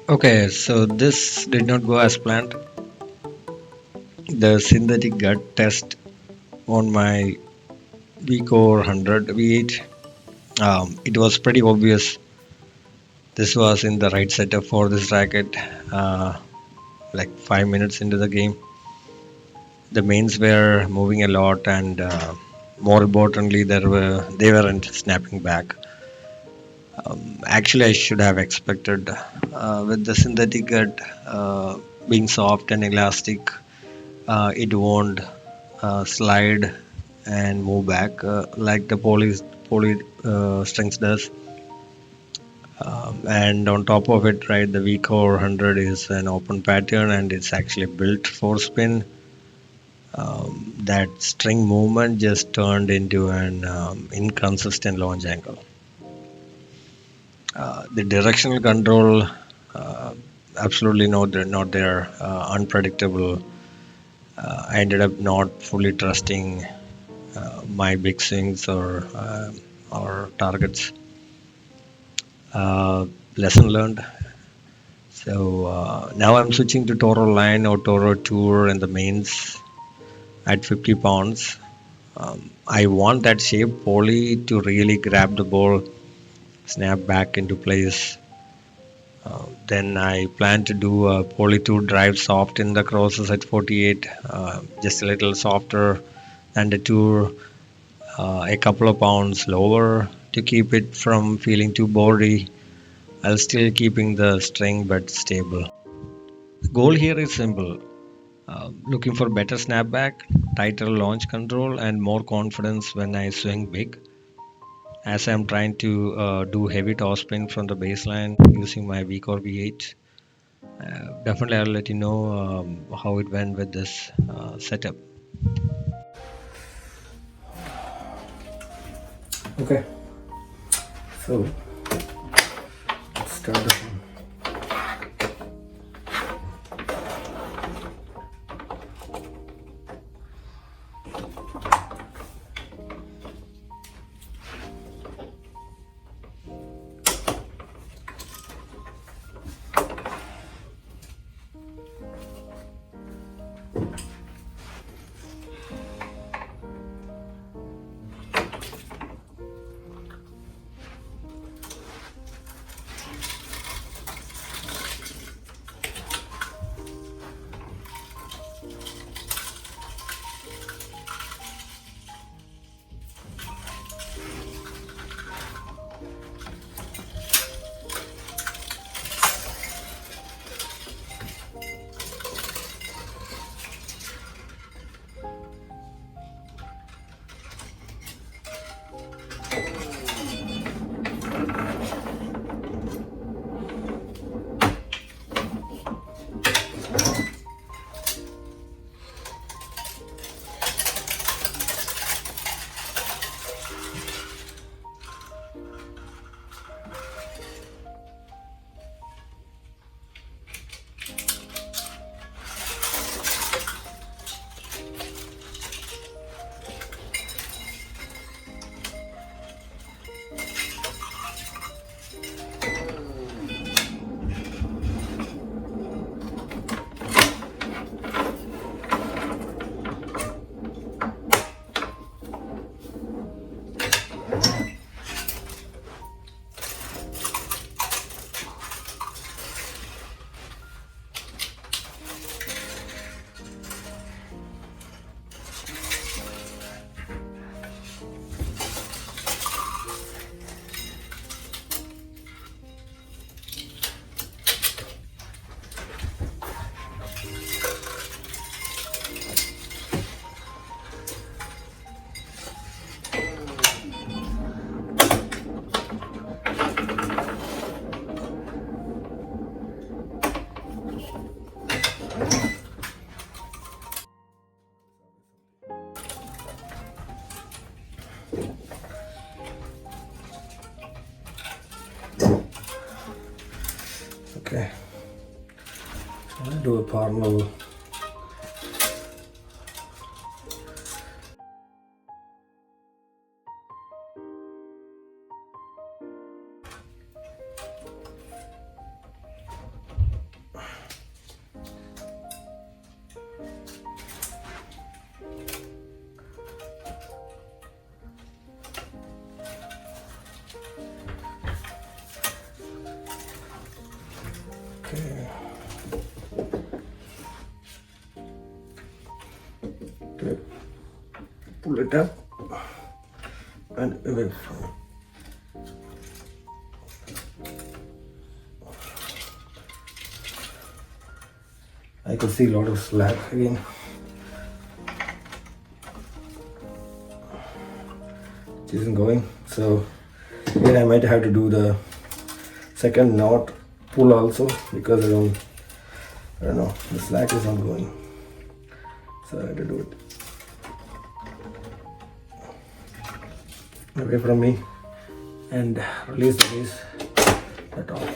Okay, so this did not go as planned. The synthetic gut test on my VCORE 100 V8, it was pretty obvious this was in the right setup for this racket. Like 5 minutes into the game, the mains were moving a lot, and more importantly, they weren't snapping back. Actually, I should have expected with the synthetic gut being soft and elastic, it won't slide and move back like the poly strings does. And on top of it, right, the VCORE 100 is an open pattern and it's actually built for spin. That string movement just turned into an inconsistent launch angle. The directional control, absolutely not there, unpredictable. I ended up not fully trusting my big swings or targets. Lesson learned. So now I'm switching to Toroline O-Toro Tour in the mains at 50 pounds. I want that shape poly to really grab the ball, snap back into place. Then I plan to do a poly 2 drive soft in the crosses at 48, just a little softer than the tour, a couple of pounds lower to keep it from feeling too boardy. I'll still keeping the string but stable. The goal here is simple. Looking for better snapback, tighter launch control, and more confidence when I swing big. As I'm trying to do heavy toss spin from the baseline using my VCORE V8. Definitely, I'll let you know how it went with this setup. Okay, so let's start this one. Okay, I'm gonna do a parallel. pull it up and away from it. I could see a lot of slack again. It isn't going, so again I might have to do the second knot pull also, because I don't know, the slack is not going, so I have to do it away from me and release the base at all.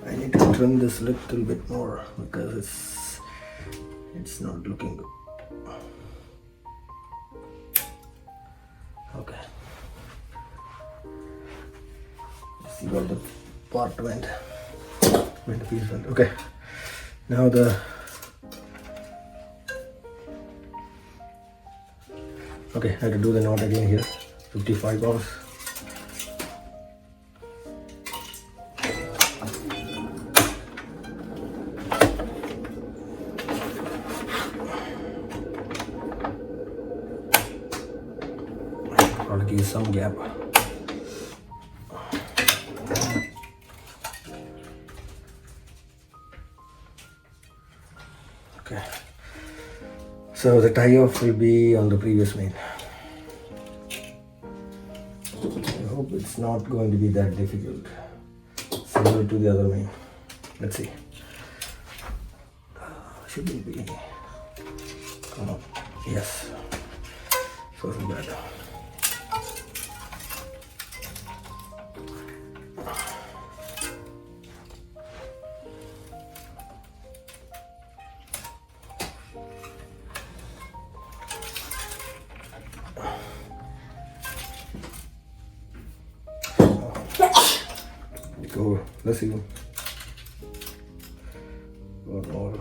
I need to trim this a little bit more because it's not looking good. Okay. Let's see what the part went. Where the piece went. Okay. Now okay, I have to do the knot again here. 55 pounds. I'll give some gap. Okay. So the tie-off will be on the previous main. I hope it's not going to be that difficult. Similar to the other main. Let's see. Shouldn't be. Come on. Yes. So bad. Go. Let's see. One more.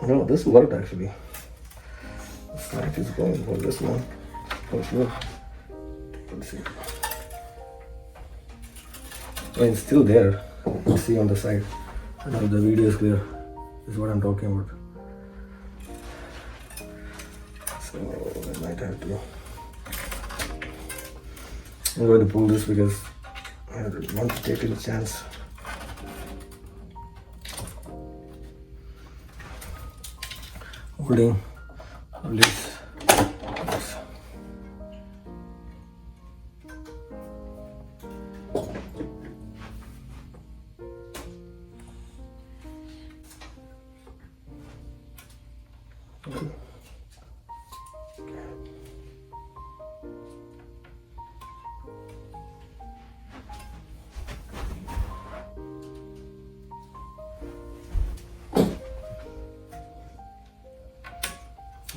No, this worked actually. The slack is going for this one for sure. Let's see. Oh, it's still there. You see on the side. I know the video is clear. This is what I'm talking about. So I might have to. I'm going to pull this because I don't want to take any chance. Holding, release. Yes.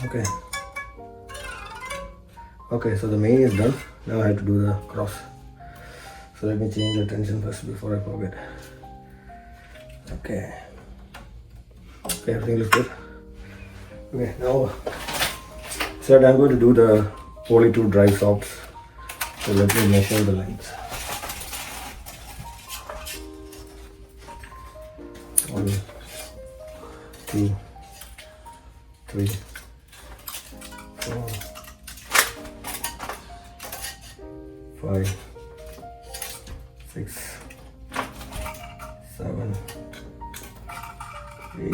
Okay. Okay, so the main is done. Now I have to do the cross. So let me change the tension first before I forget. Okay. Okay, everything looks good. Okay, now said I'm going to do the poly-tour drive softs. So let me measure the length. 1, 2, 3, 4, 5, 6, 7, 8,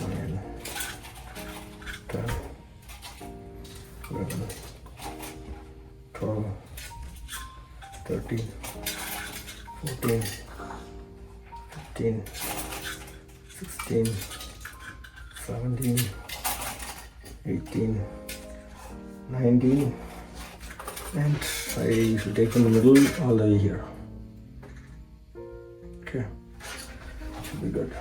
9, 10, 11, 12, 13, 14, 15, 16, 17, 18, 19, and I should take from the middle all the way here. Okay, should be good.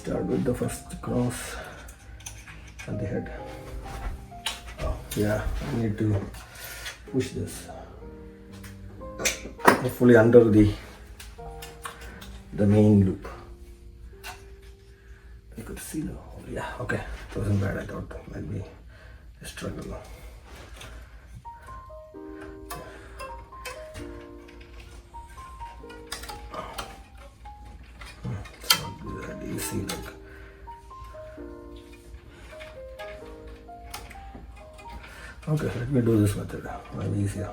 start with the first cross at the head. Oh, yeah, I need to push this hopefully under the main loop. I could see the hole. Yeah, okay, it wasn't bad. I thought it might be a struggle. It's not that easy, like. Okay, let me do this method. Might be easier.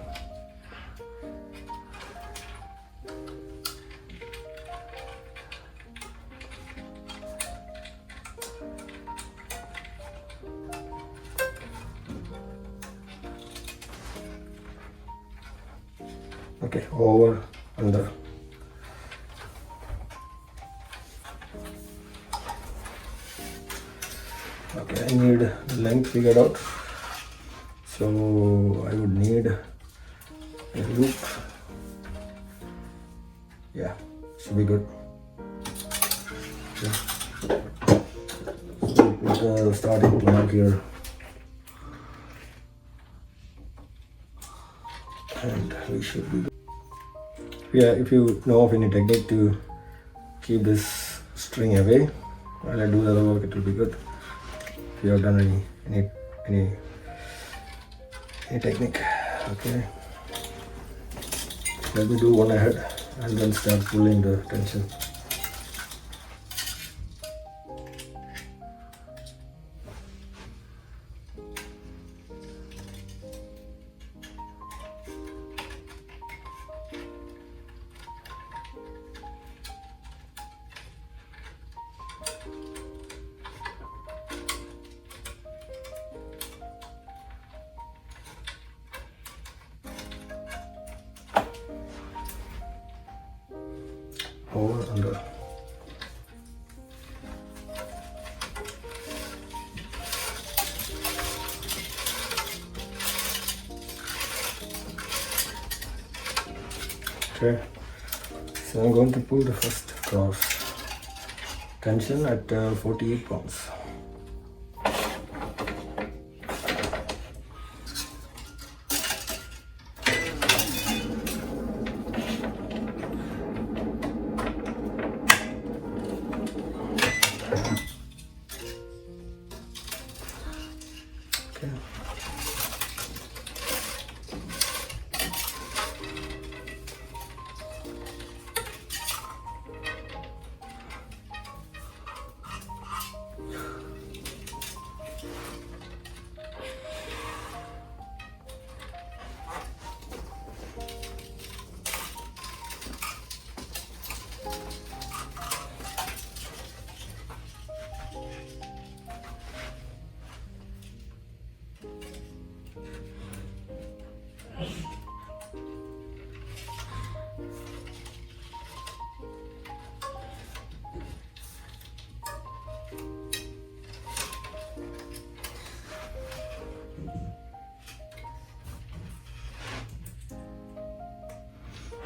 Okay, over, under. Okay, I need the length figured out. So I would need a loop. Yeah, should be good. Okay. So put the starting plug here. And we should be good. Yeah, if you know of any technique to keep this string away while I do the other work, it will be good. If you have done any technique. Okay, let me do one ahead and then start pulling the tension. Over, under. Okay, so I'm going to pull the first cross. Tension at 48 pounds. Okay.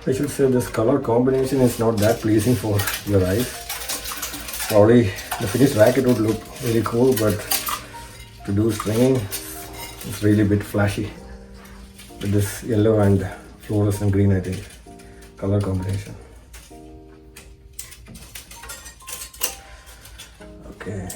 I should say this color combination is not that pleasing for your eyes. Probably the finished racket would look really cool, but to do stringing, it's really a bit flashy with this yellow and fluorescent green, I think, color combination. Okay.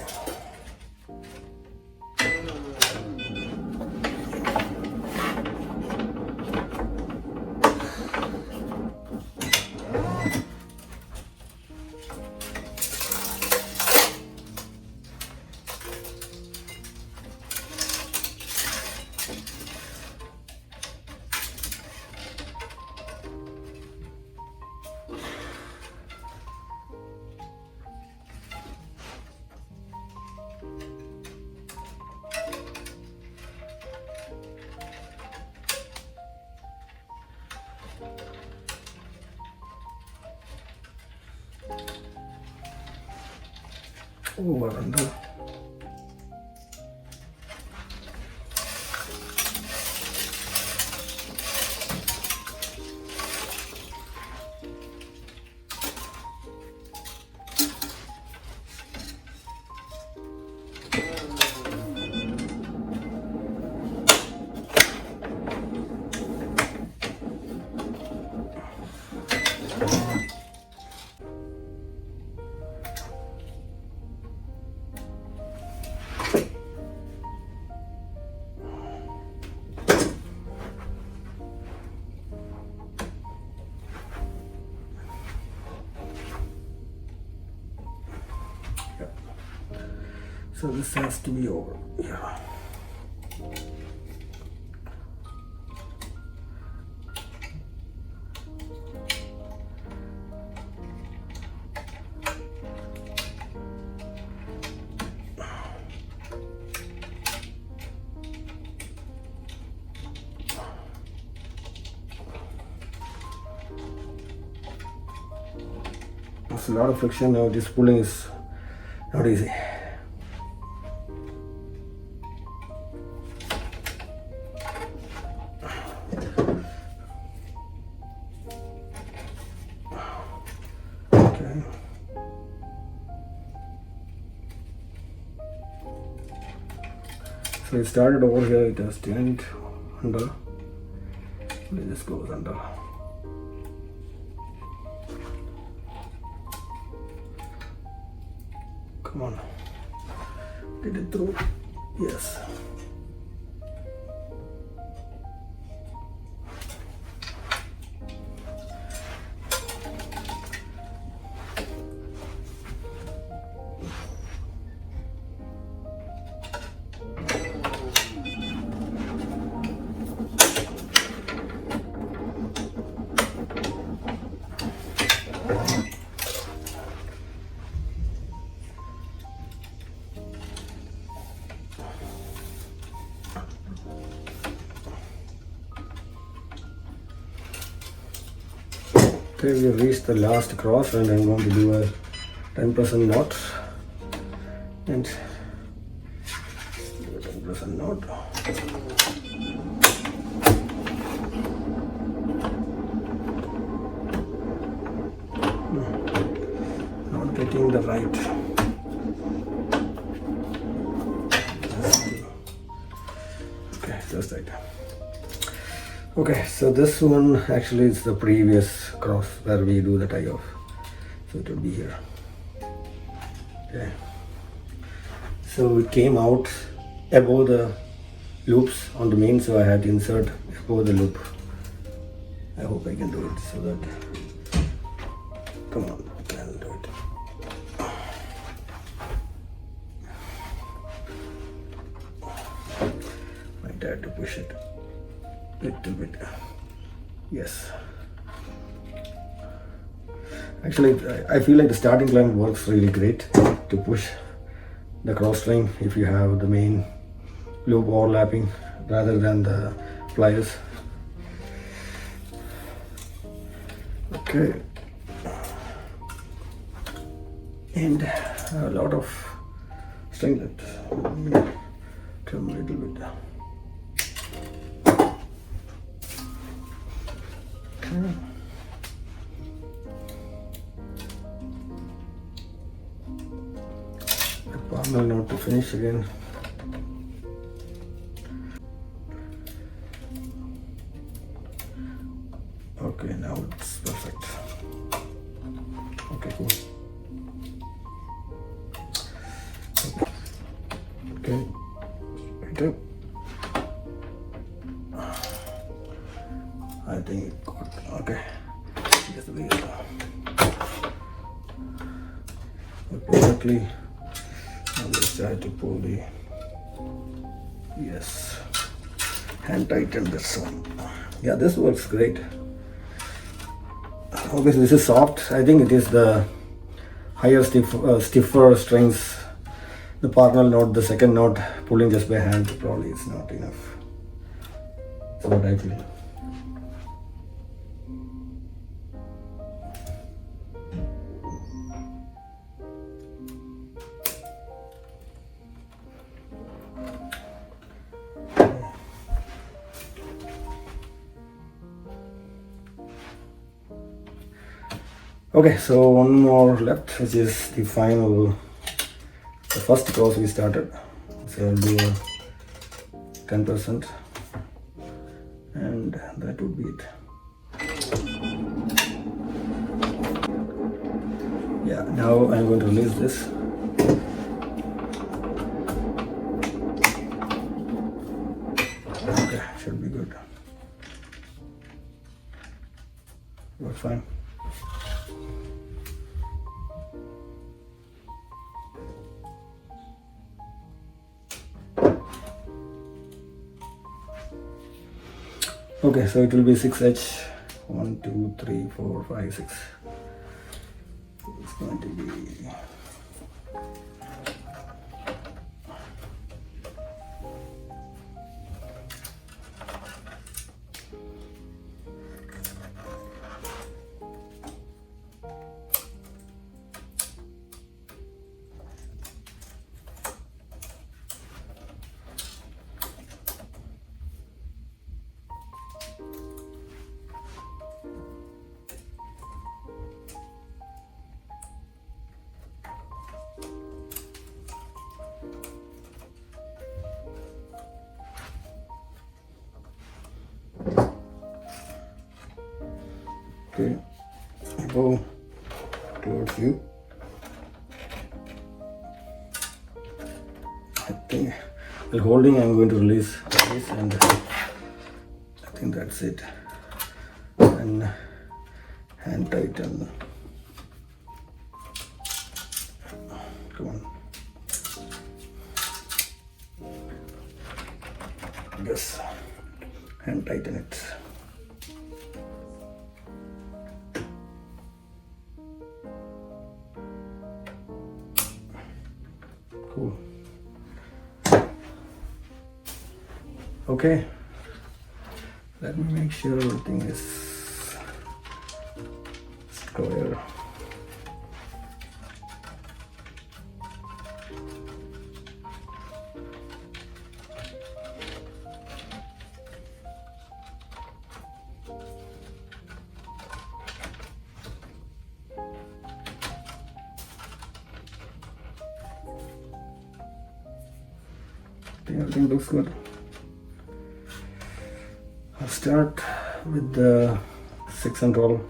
Over, under. So this has to be over here. There's a lot of friction now. This pulling is not easy. Okay. So it started over here, it has turned under. It just goes under. Come on. Did it through? Yes. Okay, we have reached the last cross and I'm going to do a 10% knot and 10% knot. Not getting the right. Okay, just right. Okay, so this one actually is the previous cross where we do the tie off. So it will be here. Okay. So it came out above the loops on the main, so I had to insert above the loop. I hope I can do it so that, come on, I can do it. Might have to push it little bit. Yes. Actually, I feel like the starting clamp works really great to push the cross string if you have the main loop overlapping rather than the pliers. Okay. And a lot of stringlet. Trim a little bit. The palm knot to finish again. Okay, now it's perfect. Okay, cool. Okay, right up. I think it got, okay. Just wait. Perfectly. Now let's try to pull the, yes, hand tighten this one. Yeah, this works great. Obviously this is soft. I think it is the higher stiffer strings, the parnell knot, the second knot pulling just by hand probably is not enough. That's what I feel. Okay, so one more left, which is the final, the first cross we started. So I'll do a 10%, and that would be it. Yeah, now I'm going to release this. Okay, should be good. Works fine. Okay, so it will be 6H. 1, 2, 3, 4, 5, 6. It's going to be okay. Go towards you. I think while holding, I'm going to release this, and I think that's it. And hand tighten. Come on. Yes. Hand tighten it. Cool. Okay. Let me make sure everything is square. I think everything looks good. I'll start with the 6 and roll.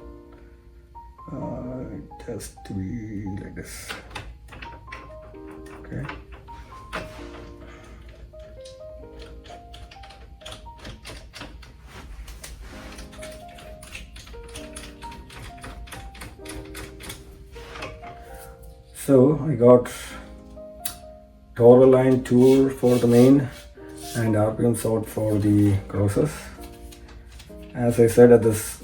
It has to be like this. Okay. So I got Toroline Tour for the main and RPM sort for the crosses. As I said at this,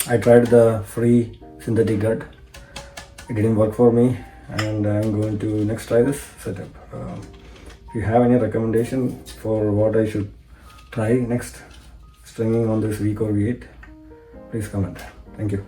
I tried the free synthetic gut. It didn't work for me, and I'm going to next try this setup. If you have any recommendation for what I should try next stringing on this VCORE V8, please comment. Thank you.